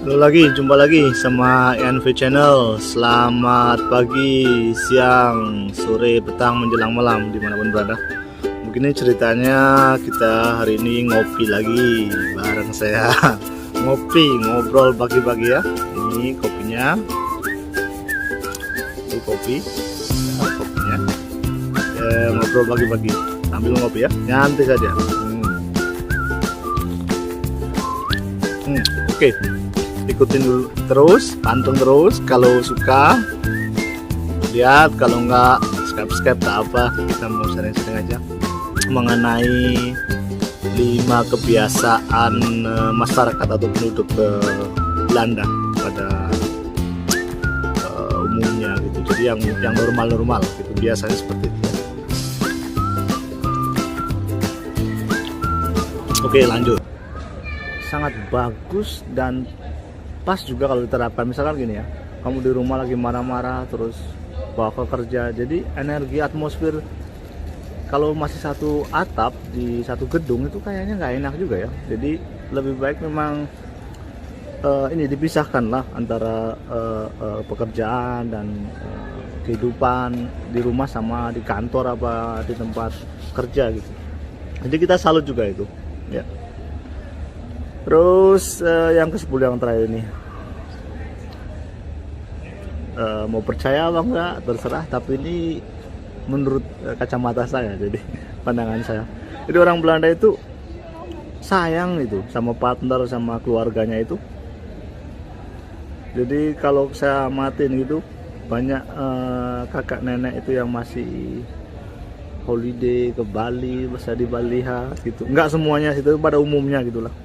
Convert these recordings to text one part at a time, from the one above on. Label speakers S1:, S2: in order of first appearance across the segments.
S1: Jumpa lagi sama NV Channel. Selamat pagi, siang, sore, petang, menjelang malam dimanapun berada. Begini ceritanya, kita hari ini ngopi lagi bareng saya. Ngobrol pagi-pagi ya. Ini kopinya. Ini kopi. Nah, kopinya. Ngobrol pagi-pagi sambil ngopi ya. Nyantai saja. Oke. Ikutin dulu terus, panteng terus. Kalau suka lihat, kalau enggak subscribe tak apa. Kita mau sering-sering aja mengenai 5 kebiasaan masyarakat atau penduduk Belanda pada umumnya gitu. Jadi yang normal gitu, biasanya seperti itu. Oke, lanjut. Sangat bagus dan pas juga kalau diterapkan. Misalkan gini ya, kamu di rumah lagi marah-marah terus bawa ke kerja, jadi energi atmosfer kalau masih satu atap di satu gedung itu kayaknya nggak enak juga ya. Jadi lebih baik memang ini dipisahkan lah antara pekerjaan dan kehidupan di rumah sama di kantor apa di tempat kerja gitu. Jadi kita salut juga itu ya. Terus yang ke-10 yang terakhir ini, mau percaya apa enggak terserah, tapi ini menurut kacamata saya, jadi pandangan saya. Jadi orang Belanda itu sayang itu sama partner, sama keluarganya itu. Jadi kalau saya amatin gitu, banyak kakak nenek itu yang masih holiday ke Bali, bisa di Bali gitu. Enggak semuanya itu, pada umumnya gitulah.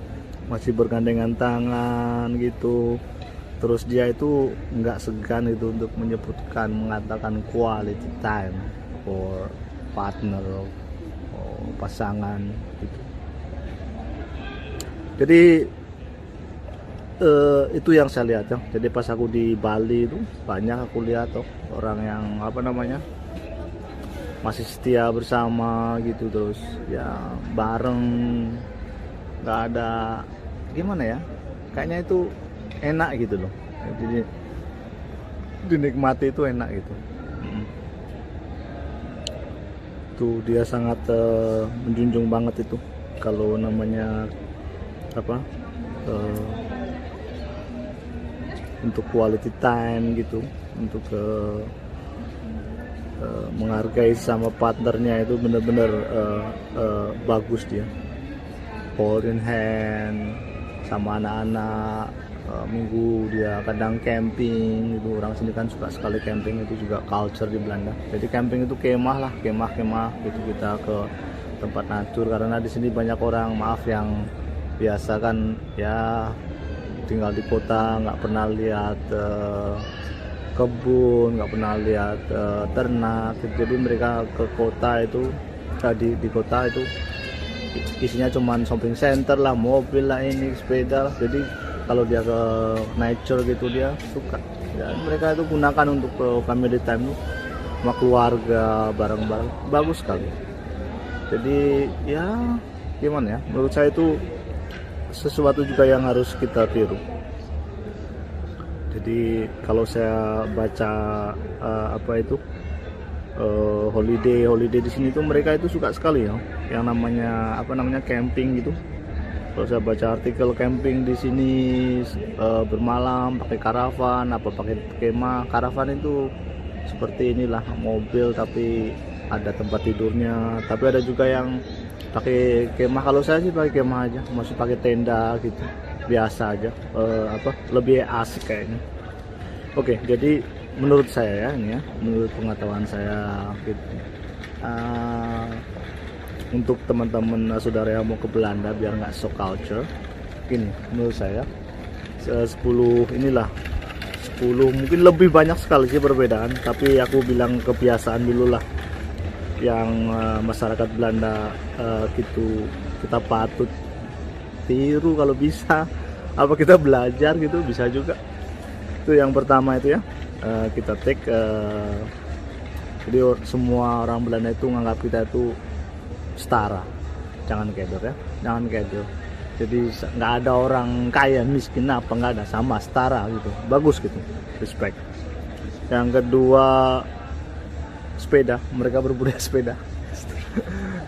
S1: Masih bergandengan tangan gitu. Terus dia itu nggak segan itu untuk mengatakan quality time for partner or pasangan gitu. Jadi itu yang saya lihat ya. Jadi pas aku di Bali itu banyak aku lihat orang yang masih setia bersama gitu, terus ya bareng, nggak ada gimana ya, kayaknya itu enak gitu loh. Jadi dinikmati itu enak gitu. Tuh dia sangat menjunjung banget itu kalau namanya untuk quality time gitu, untuk menghargai sama partnernya itu bener-bener bagus dia. Hold in hand sama anak-anak, minggu dia kadang camping gitu. Orang sini kan suka sekali camping, itu juga culture di Belanda. Jadi camping itu kemah gitu, kita ke tempat natur, karena di sini banyak orang yang biasa kan ya tinggal di kota, nggak pernah lihat kebun, nggak pernah lihat ternak. Jadi mereka ke kota itu, di kota itu isinya cuman shopping center lah, mobil lah, ini sepeda lah. Jadi kalau dia ke nature gitu dia suka ya. Mereka itu gunakan untuk family time sama keluarga, bareng-bareng, bagus sekali. Jadi ya gimana ya, menurut saya itu sesuatu juga yang harus kita tiru. Jadi kalau saya baca holiday di sini tuh mereka itu suka sekali ya yang namanya camping gitu. Kalau saya baca artikel camping di sini, bermalam pakai karavan pakai kemah. Karavan itu seperti inilah, mobil tapi ada tempat tidurnya. Tapi ada juga yang pakai kemah. Kalau saya sih pakai kemah aja, masih pakai tenda gitu, biasa aja. Lebih asik kayaknya. Oke, jadi menurut saya ya, ini ya, menurut pengetahuan saya gitu. Untuk teman-teman saudara yang mau ke Belanda biar nggak shock culture, ini menurut saya 10 mungkin lebih banyak sekali sih perbedaan, tapi aku bilang kebiasaan dulu lah yang masyarakat Belanda gitu kita patut tiru kalau bisa, apa kita belajar gitu bisa juga. Itu yang pertama itu ya, kita take jadi semua orang Belanda itu menganggap kita itu setara, jangan kedor ya, jangan kedor. Jadi nggak ada orang kaya miskin apa, nggak ada, sama setara gitu, bagus gitu, respect. Yang kedua sepeda, mereka berbudaya sepeda.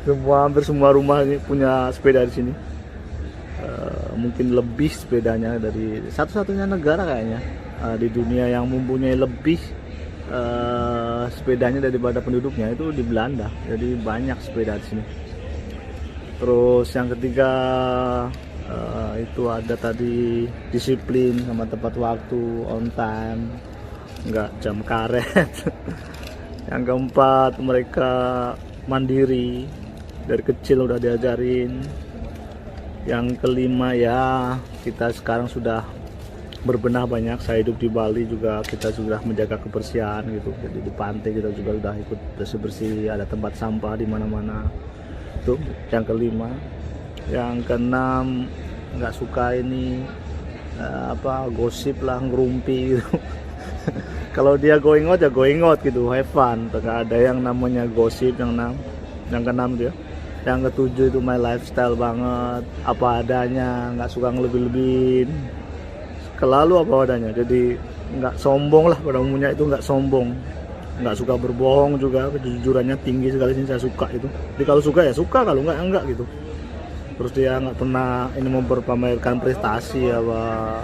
S1: Hampir semua rumah ini punya sepeda di sini. Mungkin lebih sepedanya dari satu-satunya negara kayaknya di dunia yang mempunyai lebih sepedanya daripada penduduknya itu di Belanda. Jadi banyak sepeda di sini. Terus yang ketiga itu ada tadi disiplin sama tepat waktu, on time, nggak jam karet. Yang keempat mereka mandiri, dari kecil udah diajarin. Yang kelima ya kita sekarang sudah berbenah banyak. Saya hidup di Bali juga, kita sudah menjaga kebersihan gitu. Jadi di pantai kita juga udah ikut bersih-bersih, ada tempat sampah di mana-mana. Itu yang kelima. Yang keenam nggak suka ini gosip lah, ngerumpi gitu. Kalau dia going out ya going out gitu, have fun. Nggak ada yang namanya gosip. Yang keenam dia. Yang ketujuh itu my lifestyle banget, apa adanya, nggak suka ngelebih-lebihin, selalu apa adanya. Jadi nggak sombong lah, pada umumnya itu nggak sombong, nggak suka berbohong juga, kejujurannya tinggi sekali sini, saya suka itu. Jadi kalau suka ya suka, kalau enggak gitu. Terus dia nggak pernah ini memperpamerkan prestasi apa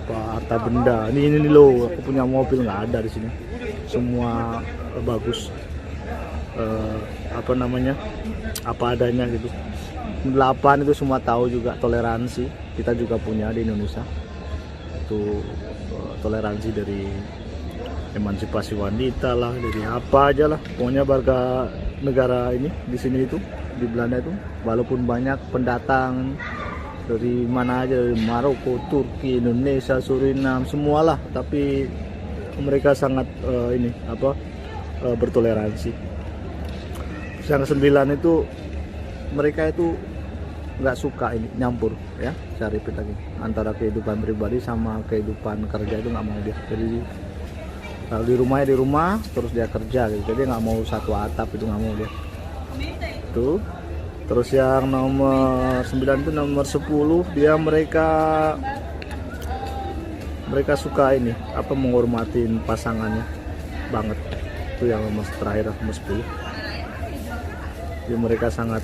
S1: harta benda. Ini loh, aku punya mobil, nggak ada di sini. Semua bagus. Apa adanya gitu. 8 itu semua tahu juga toleransi, kita juga punya di Indonesia itu. Toleransi dari emansipasi wanita lah, dari apa aja lah, pokoknya warga negara ini di sini itu di Belanda itu, walaupun banyak pendatang dari mana aja, dari Maroko, Turki, Indonesia, Suriname, semualah, tapi mereka sangat bertoleransi. Yang ke-9 itu mereka itu nggak suka ini nyampur, ya saya repeat lagi, antara kehidupan pribadi sama kehidupan kerja itu nggak mau dia. Jadi kalau di rumahnya di rumah, terus dia kerja gitu, jadi nggak mau satu atap, itu nggak mau dia tuh. Terus yang nomor 9 itu nomor 10 dia mereka suka ini menghormatin pasangannya banget, itu yang nomor terakhir, nomor 10. Jadi mereka sangat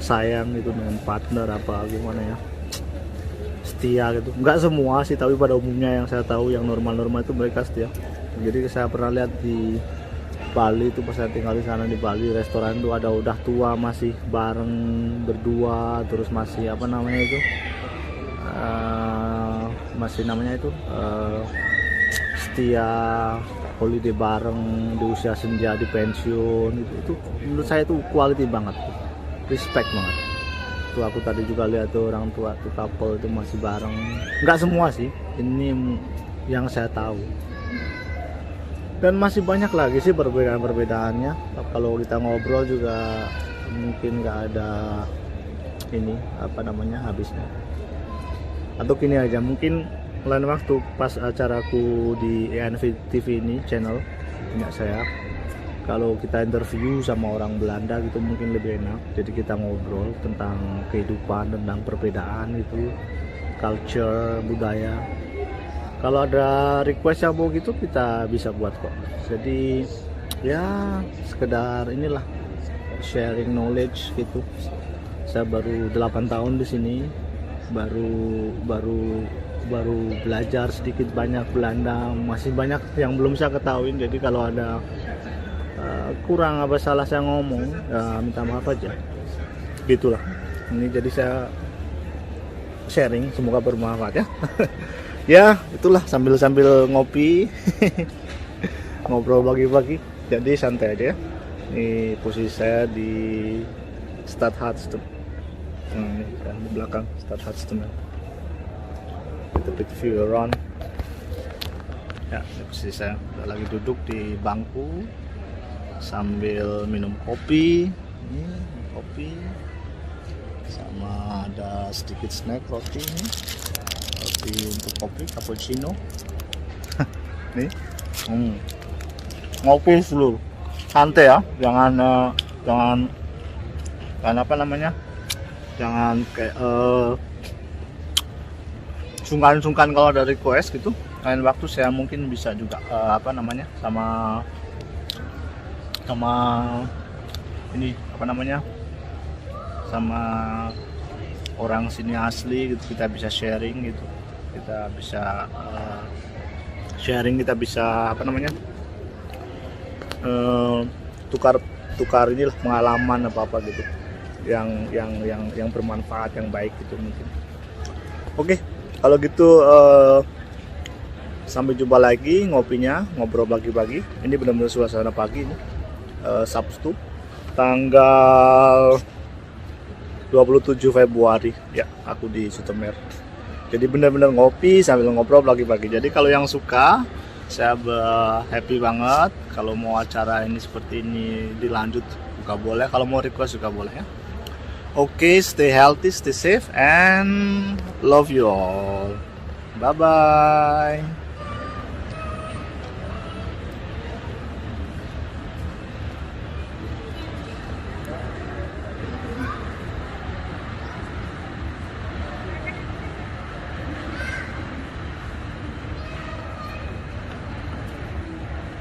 S1: sayang gitu dengan partner, apa gimana ya, setia gitu. Enggak semua sih, tapi pada umumnya yang saya tahu yang normal-normal itu mereka setia. Jadi saya pernah lihat di Bali itu, pas saya tinggal di sana di Bali, restoran itu ada udah tua masih bareng berdua, terus masih setia, holiday bareng di usia senja, di pensiun. Itu menurut saya itu quality banget, respect banget. Itu aku tadi juga lihat tuh orang tua tuh couple itu masih bareng. Nggak semua sih, ini yang saya tahu. Dan masih banyak lagi sih perbedaan-perbedaannya. Kalau kita ngobrol juga mungkin nggak ada habisnya. Atau gini aja, mungkin lain waktu pas acaraku di ENV TV ini, channel punya saya, kalau kita interview sama orang Belanda gitu mungkin lebih enak. Jadi kita ngobrol tentang kehidupan, tentang perbedaan itu, culture, budaya. Kalau ada request yang mau gitu kita bisa buat kok. Jadi ya sekedar inilah sharing knowledge gitu. Saya baru 8 tahun di sini, baru belajar sedikit banyak Belanda, masih banyak yang belum saya ketahui. Jadi kalau ada kurang apa salah saya ngomong, ya minta maaf aja. Gitulah. Ini jadi saya sharing, semoga bermanfaat ya. Ya itulah, sambil ngopi. Ngobrol pagi-pagi, jadi santai aja ya. Ini posisi saya di Stadhuizen. Ini di belakang Stadhuizen. Kita bit view around. Ya, ini posisi saya lagi duduk di bangku sambil minum kopi. Ini kopi sama ada sedikit snack, roti ini. Roti untuk kopi cappuccino. Nih, ngopi dulu, santai ya, jangan Karena apa namanya, jangan kayak sungkan-sungkan kalau ada request gitu. Lain waktu saya mungkin bisa juga apa namanya, sama ini apa namanya, sama orang sini asli gitu, kita bisa sharing gitu, kita bisa sharing, kita bisa apa namanya, tukar inilah pengalaman apa gitu yang bermanfaat, yang baik gitu mungkin. Oke, kalau gitu sampai jumpa lagi ngopinya, ngobrol pagi-pagi. Ini benar-benar suasana pagi ini, Sabtu tanggal 27 Februari ya, aku di Sutemer. Jadi benar-benar ngopi sambil ngobrol pagi-pagi. Jadi kalau yang suka, saya happy banget. Kalau mau acara ini seperti ini dilanjut juga boleh, kalau mau request juga boleh ya. Oke, stay healthy, stay safe, and love you all. Bye bye.